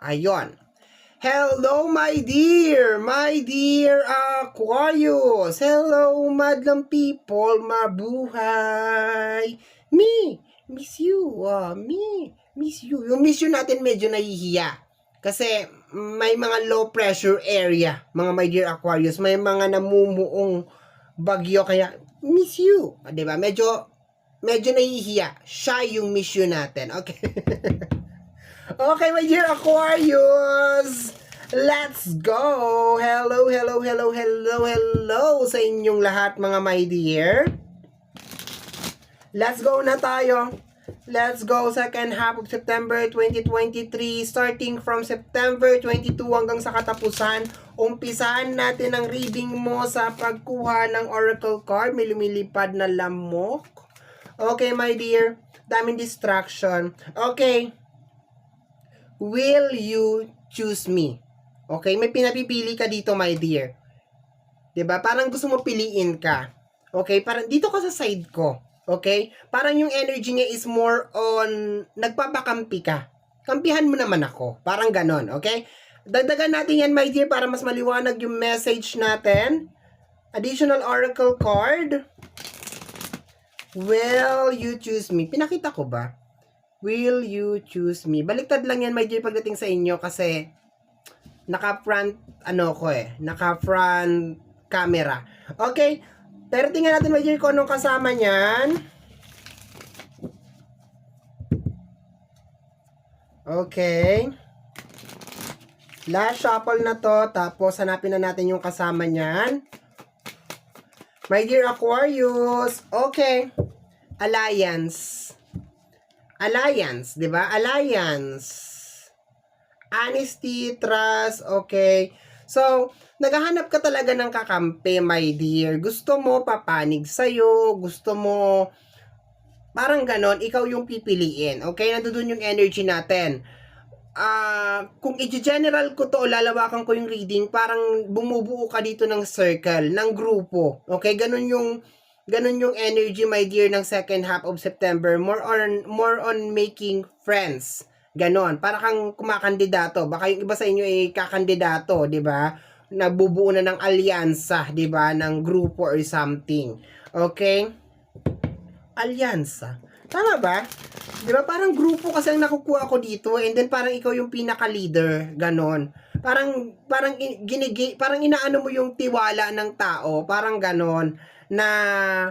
Ayon. Hello, my dear Aquarius. Hello, madlang people, mabuhay. Miss you. Miss you. Yung miss you natin medyo nahihiya. Kasi may mga low pressure area, mga my dear Aquarius. May mga namumuong bagyo kaya miss you. Diba? Medyo nahihiya. Siya yung miss you natin. Okay. Okay, my dear Aquarius. Let's go! Hello sa inyong lahat mga my dear. Let's go na tayo. Let's go second half of September 2023. Starting from September 22 hanggang sa katapusan. Umpisahan natin ang reading mo sa pagkuha ng Oracle card. May lumilipad na lamok. Okay, my dear. Daming distraction. Okay. Will you choose me? Okay, may pinapipili ka dito, my dear. 'Di ba? Parang gusto mo piliin ka. Okay, parang dito ka sa side ko. Okay? Parang yung energy niya is more on nagpapakampi ka. Kampihan mo naman ako. Parang ganon, okay? Dagdagan natin yan, my dear, para mas maliwanag yung message natin. Additional oracle card. Will you choose me? Pinakita ko ba? Will you choose me? Baliktad lang yan, my dear, pagdating sa inyo kasi naka-front, naka-front camera. Okay? Pero tingnan natin, my dear, kung anong kasama niyan. Okay. Last shuffle na to, tapos hanapin na natin yung kasama niyan. My dear Aquarius, okay. Alliance, 'di ba? Alliance. Honesty, trust, okay. So, naghahanap ka talaga ng kakampi, my dear. Gusto mo papanig sa'yo, gusto mo parang ganon, ikaw yung pipiliin. Okay, nandoon yung energy natin. Kung i-general ko to, lalawakan ko yung reading, parang bumubuo ka dito ng circle, ng grupo. Okay, ganon yung energy, my dear, ng second half of September. More on making friends. Ganon. Para kang kumakandidato. Baka yung iba sa inyo ay kakandidato, di ba? Nabubuo na ng alyansa, di ba? Ng grupo or something. Okay? Alyansa. Tama ba? Di ba? Parang grupo kasi ang nakukuha ko dito, and then parang ikaw yung pinaka-leader. Ganon. Parang inaano mo yung tiwala ng tao. Parang ganon. Na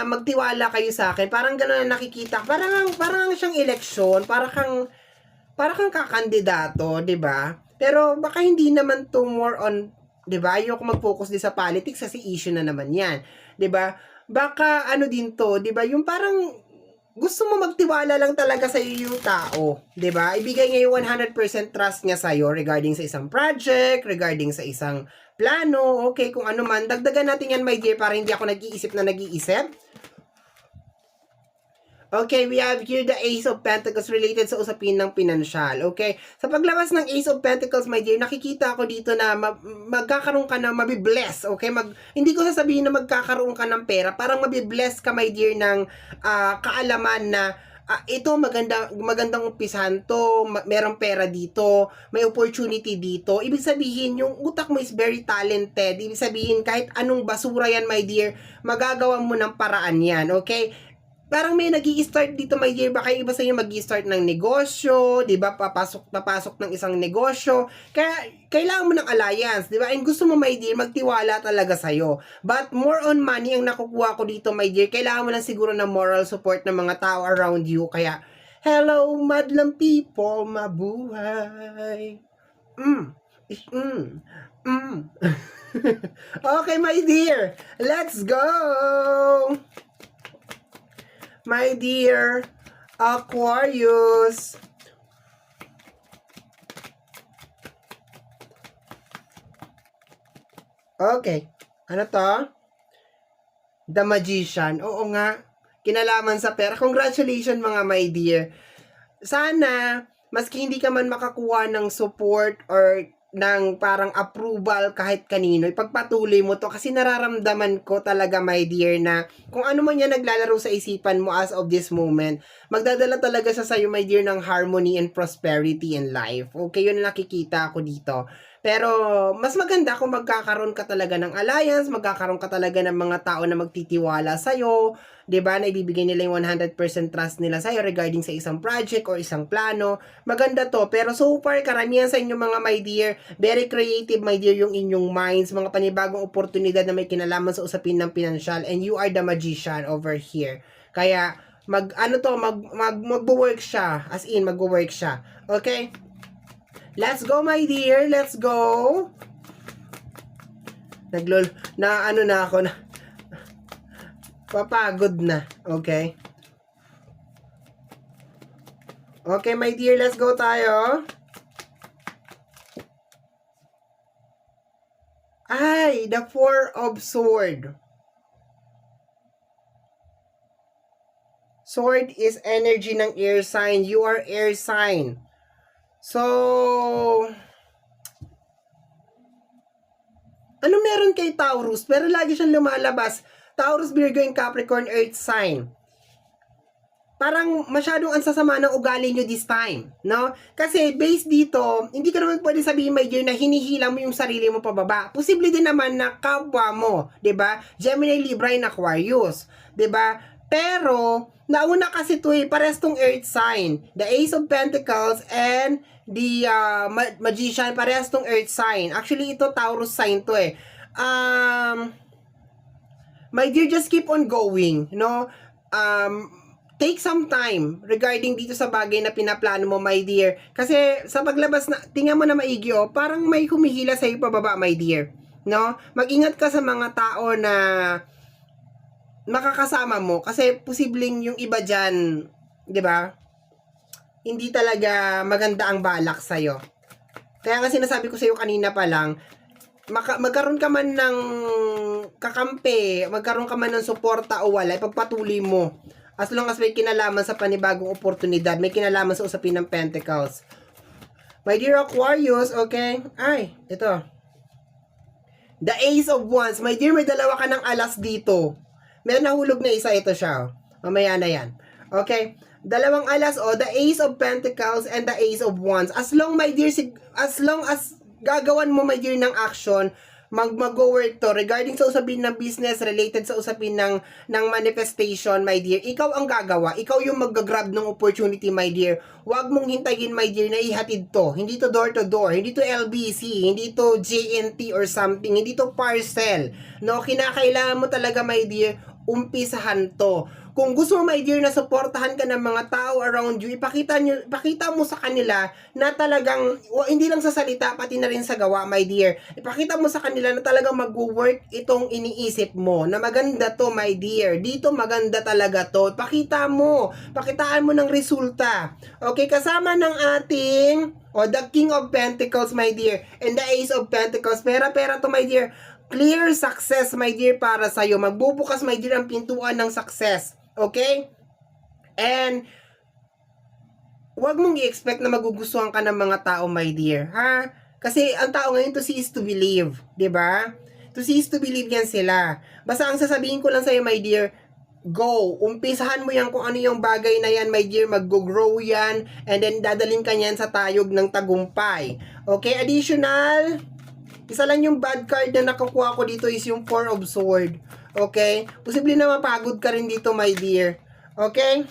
magtiwala kayo sa akin, parang gano'n na nakikita, parang siyang eleksyon, parang kang kakandidato, 'di ba? Pero baka hindi naman to more on, 'di ba? Yung mag-focus din sa politics kasi issue na naman 'yan, 'di ba? Baka ano din to, 'di ba? Yung parang gusto mo magtiwala lang talaga sa iyo yung tao, 'di ba? Ibigay niya yung 100% trust niya sa iyo regarding sa isang project, regarding sa isang plano, okay, kung ano man. Dagdagan natin yan, my dear, para hindi ako nag-iisip. Okay, we have here the Ace of Pentacles related sa usapin ng pinansyal. Okay, sa paglabas ng Ace of Pentacles, my dear, nakikita ko dito na magkakaroon ka na mabibless. Okay, hindi ko sasabihin na magkakaroon ka ng pera, parang mabibless ka, my dear, ng kaalaman na ito magandang umpisahan to, merong pera dito, may opportunity dito. Ibig sabihin, yung utak mo is very talented. Ibig sabihin, kahit anong basura yan, my dear, magagawa mo ng paraan yan, okay? Parang may nag-i-start dito, my dear, baka yung iba sa inyo mag-i-start ng negosyo, di ba? Papasok ng isang negosyo. Kaya, kailangan mo ng alliance, di ba? And gusto mo, my dear, magtiwala talaga sa'yo. But more on money ang nakukuha ko dito, my dear. Kailangan mo lang siguro ng moral support ng mga tao around you. Kaya, hello, madlang people, mabuhay. Okay, my dear, let's go! My dear Aquarius. Okay. Ano to? The Magician. Oo nga. Kinalaman sa pera. Congratulations, mga my dear. Sana, maski hindi ka man makakuha ng support or ng parang approval kahit kanino, ipagpatuloy mo to kasi nararamdaman ko talaga, my dear, na kung ano man yan naglalaro sa isipan mo as of this moment, magdadala talaga sa sayo, my dear, ng harmony and prosperity in life. Okay, yun nakikita ko dito. Pero mas maganda kung magkakaroon ka talaga ng alliance, magkakaroon ka talaga ng mga tao na magtitiwala sa'yo, 'di ba? Na ibibigay nila yung 100% trust nila sa'yo regarding sa isang project or isang plano. Maganda to. Pero so far, karamihan sa inyo mga my dear, very creative, my dear, yung inyong minds, mga panibagong oportunidad na may kinalaman sa usapin ng pinansyal, and you are the magician over here. Kaya magwo-work siya, as in magwo-work siya. Okay? Let's go, my dear. Let's go. Na ako na. Papagod na. Okay. Okay, my dear. Let's go tayo. Ay, the Four of Sword. Sword is energy ng air sign. You are air sign. So, ano meron kay Taurus? Pero lagi siyang lumalabas. Taurus, Virgo, and Capricorn, Earth sign. Parang masyadong ang sasama ng ugali nyo this time, no? Kasi based dito, hindi ka naman pwede sabihin, my dear, na hinihila mo yung sarili mo pababa. Posible din naman na kapwa mo, 'di ba? Gemini, Libra, and Aquarius, 'di ba? Pero nauna kasi to pares tong Earth sign. The Ace of Pentacles and the Magician, parehas tong Earth sign. Actually, ito Taurus sign to my dear, just keep on going, no? Take some time regarding dito sa bagay na pinaplano mo, my dear. Kasi sa paglabas na, tingnan mo na maigi, parang may humihila sa iyo pababa, my dear. No? Mag-ingat ka sa mga tao na makakasama mo kasi posibleng yung iba diyan, 'di ba? Hindi talaga maganda ang balak sa iyo. Kaya nga sinasabi ko sa iyo kanina pa lang, magkaroon ka man ng kakampi, magkaroon ka man ng suporta o wala, ipagpatuloy mo. As long as may kinalaman sa panibagong oportunidad, may kinalaman sa usapin ng Pentacles. My dear Aquarius, okay? Ay, ito. The Ace of Wands. My dear, may dalawa ka ng alas dito. May nahulog na isa, ito siya. Mamaya na yan. Okay? Dalawang alas, the Ace of Pentacles and the Ace of Wands. As long, my dear, as long as gagawan mo, my dear, ng action, mag-work to regarding sa usapin ng business, related sa usapin ng manifestation, my dear, ikaw ang gagawa, ikaw yung mag-grab ng opportunity, my dear. Huwag mong hintayin, my dear, na ihatid to. Hindi to door to door, hindi to LBC, hindi to JNT or something, hindi to parcel. No, kinakailangan mo talaga, my dear, umpisahan to. Kung gusto mo, my dear, na suportahan ka ng mga tao around you, ipakita mo sa kanila na talagang, hindi lang sa salita, pati na rin sa gawa, my dear. Ipakita mo sa kanila na talagang mag-work itong iniisip mo, na maganda to, my dear. Dito maganda talaga to. Pakitaan mo ng resulta. Okay, kasama ng ating, the King of Pentacles, my dear, and the Ace of Pentacles. Pera to, my dear. Clear success, my dear, para sa'yo. Magbubukas, my dear, ang pintuan ng success. Okay? And huwag mong i-expect na magugustuhan ka ng mga tao, my dear, ha? Kasi ang tao ngayon, to see is to believe, 'di ba? To see is to believe yan sila. Basta ang sasabihin ko lang sa'yo, my dear, go. Umpisahan mo yan kung ano yung bagay na yan, my dear, mag-grow yan, and then dadalhin ka yan sa tayog ng tagumpay. Okay? Additional, isa lang yung bad card na nakukuha ko dito is yung Four of Sword. Okay? Posible na mapagod ka rin dito, my dear. Okay?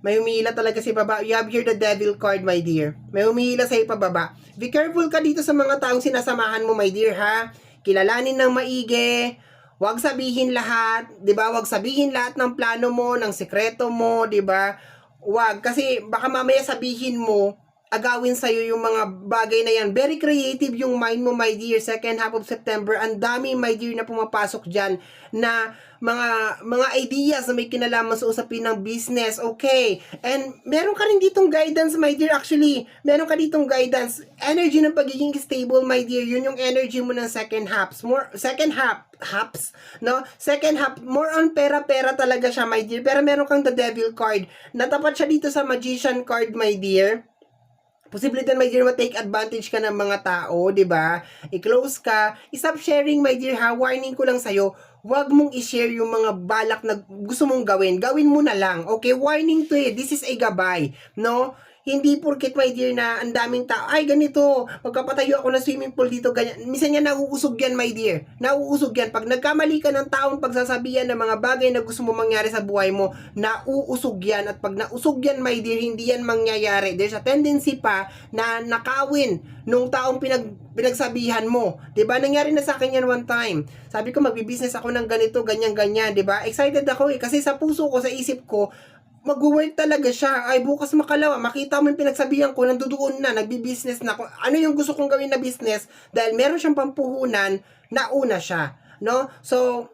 May humihila talaga sa ibaba. You have here the Devil card, my dear. May humihila sa ibaba. Be careful ka dito sa mga taong sinasamahan mo, my dear, ha? Kilalanin ng maigi. Huwag sabihin lahat, 'di ba? Huwag sabihin lahat ng plano mo, ng sekreto mo, 'di ba? Huwag kasi baka mamaya sabihin mo, agawin sa'yo yung mga bagay na yan. Very creative yung mind mo, my dear. Second half of September, ang dami, my dear, na pumapasok dyan na mga ideas na may kinalaman sa usapin ng business. Okay. And meron ka rin ditong guidance, my dear. Actually, meron ka ditong guidance. Energy ng pagiging stable, my dear. Yun yung energy mo ng second half. Second half, more on pera-pera talaga siya, my dear. Pero meron kang the Devil card. Natapat siya dito sa Magician card, my dear. Posible din, my dear, ma-take advantage ka ng mga tao, di ba? I-close ka. I-stop sharing, my dear, ha? Warning ko lang sa'yo, huwag mong i-share yung mga balak na gusto mong gawin. Gawin mo na lang, okay? Warning to eh. This is a gabay, no? Hindi porket, my dear, na ang daming tao, ay ganito, magpapatayo ako ng swimming pool dito, ganyan. Minsan yan, nauusog yan, my dear. Nauusog yan. Pag nagkamali ka ng taong pagsasabihan ng mga bagay na gusto mo mangyari sa buhay mo, nauusog yan. At pag nausog yan, my dear, hindi yan mangyayari. There's a tendency pa na nakawin nung taong pinagsabihan mo. 'Di ba? Nangyari na sa akin yan one time. Sabi ko, magbi-business ako ng ganito, ganyan-ganyan, 'di ba? Excited ako eh, kasi sa puso ko, sa isip ko, mag-work talaga siya. Ay, bukas makalawa, makita mo yung pinagsabihan ko, nandoon na, nagbi-business na ako. Ano yung gusto kong gawin na business? Dahil meron siyang pampuhunan, nauna siya. No? So,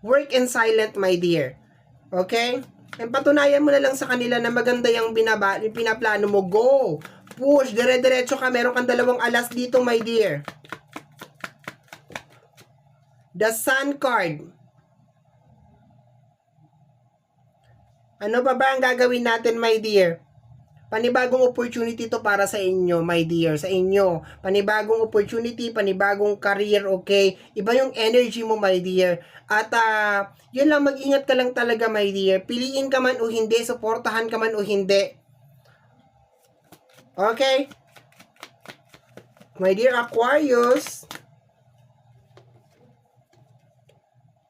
work in silent, my dear. Okay? And patunayan mo na lang sa kanila na maganda yung pinaplano mo. Go! Push! Dire-diretso ka. Meron kang 2 alas dito, my dear. The Sun card. Ano pa ba ang gagawin natin, my dear? Panibagong opportunity to para sa inyo, my dear. Sa inyo. Panibagong opportunity, panibagong career, okay? Iba yung energy mo, my dear. At, yun lang, mag-ingat ka lang talaga, my dear. Piliin ka man o hindi, suportahan ka man o hindi. Okay? My dear Aquarius,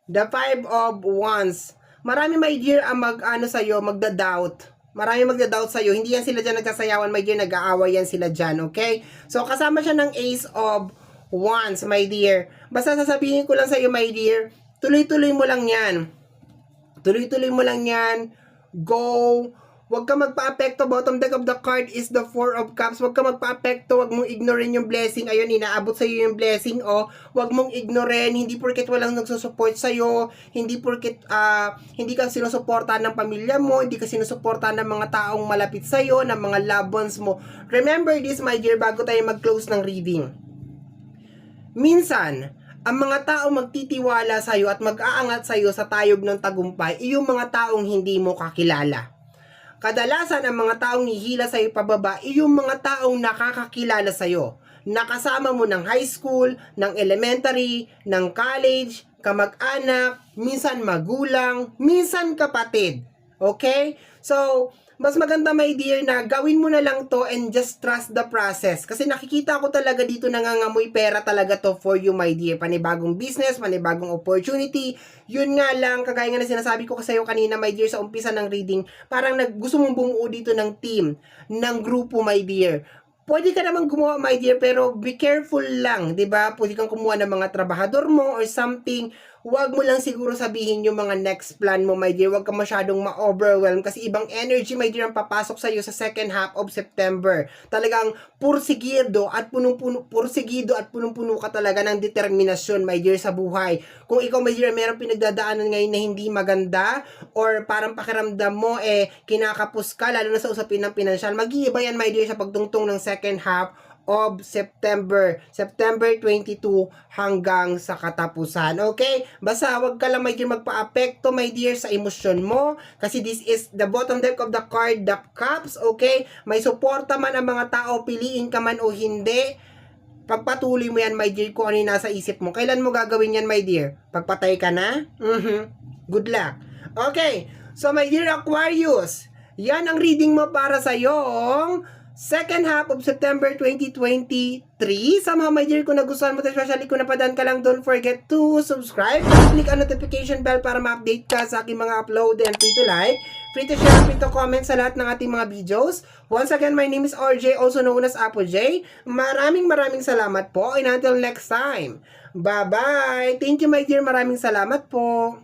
the 5 of Wands. Marami, my dear, ang magda-doubt. Marami magda-doubt sa'yo. Hindi yan sila dyan nagsasayawan, my dear. Nag-aaway yan sila dyan, okay? So, kasama siya ng Ace of Wands, my dear. Basta sasabihin ko lang sa'yo, my dear, tuloy-tuloy mo lang yan. Tuloy-tuloy mo lang yan. Go. Huwag ka magpa-apekto. Bottom deck of the card is the 4 of Cups. Huwag ka magpa-apekto. Huwag mong ignorin yung blessing. Ayun, inaabot sa'yo yung blessing. Oh. Huwag mong ignorin. Hindi porket walang nagsusupport sa'yo. Hindi porket hindi ka sinusuportahan ng pamilya mo. Hindi ka sinusuportahan ng mga taong malapit sa'yo, ng mga loved ones mo. Remember this, my dear, bago tayo mag-close ng reading. Minsan, ang mga taong magtitiwala sa'yo at mag-aangat sa'yo sa tayog ng tagumpay, yung mga taong hindi mo kakilala. Kadalasan ang mga taong hihila sa'yo pababa, yung mga taong nakakakilala sa'yo. Nakasama mo ng high school, ng elementary, ng college, kamag-anak, minsan magulang, minsan kapatid. Okay? So, mas maganda, my dear, na gawin mo na lang to and just trust the process. Kasi nakikita ko talaga dito nangangamoy pera talaga to for you, my dear. Panibagong business, panibagong opportunity. Yun nga lang, kagaya nga na sinasabi ko sa'yo kanina, my dear, sa umpisa ng reading, parang gusto mong bumuo dito ng team, ng grupo, my dear. Pwede ka naman gumawa, my dear, pero be careful lang, 'di ba? Pwede kang kumuha ng mga trabahador mo or something. Huwag mo lang siguro sabihin yung mga next plan mo, my dear. Huwag ka masyadong ma-overwhelm kasi ibang energy, my dear, ang papasok sa iyo sa second half of September. Talagang pursigido at punong-puno ka talaga ng determinasyon, my dear, sa buhay. Kung ikaw, my dear, meron pinagdadaanan ngayon na hindi maganda or parang pakiramdam mo kinakapos ka, lalo na sa usapin ng pinansyal, mag-iiba yan, my dear, sa pagtungtong ng second half of September 22 hanggang sa katapusan. Okay? Basta wag ka lang, my dear, magpa-apekto, my dear, sa emosyon mo kasi this is the bottom deck of the card, the Cups. Okay? May suporta man ang mga tao, piliin ka man o hindi, pagpatuloy mo yan, my dear, kung ano yung nasa isip mo. Kailan mo gagawin yan, my dear? Pagpatay ka na? Good luck. Okay. So, my dear Aquarius, yan ang reading mo para sa yung second half of September 2023. Somehow, my dear, kung nagustuhan mo ito, especially kung napadaan ka lang, don't forget to subscribe. Click ang notification bell para ma-update ka sa aking mga upload, and free to like, free to share, free to comment sa lahat ng ating mga videos. Once again, my name is RJ, also known as Apo J. Maraming salamat po, and until next time. Bye-bye! Thank you, my dear. Maraming salamat po.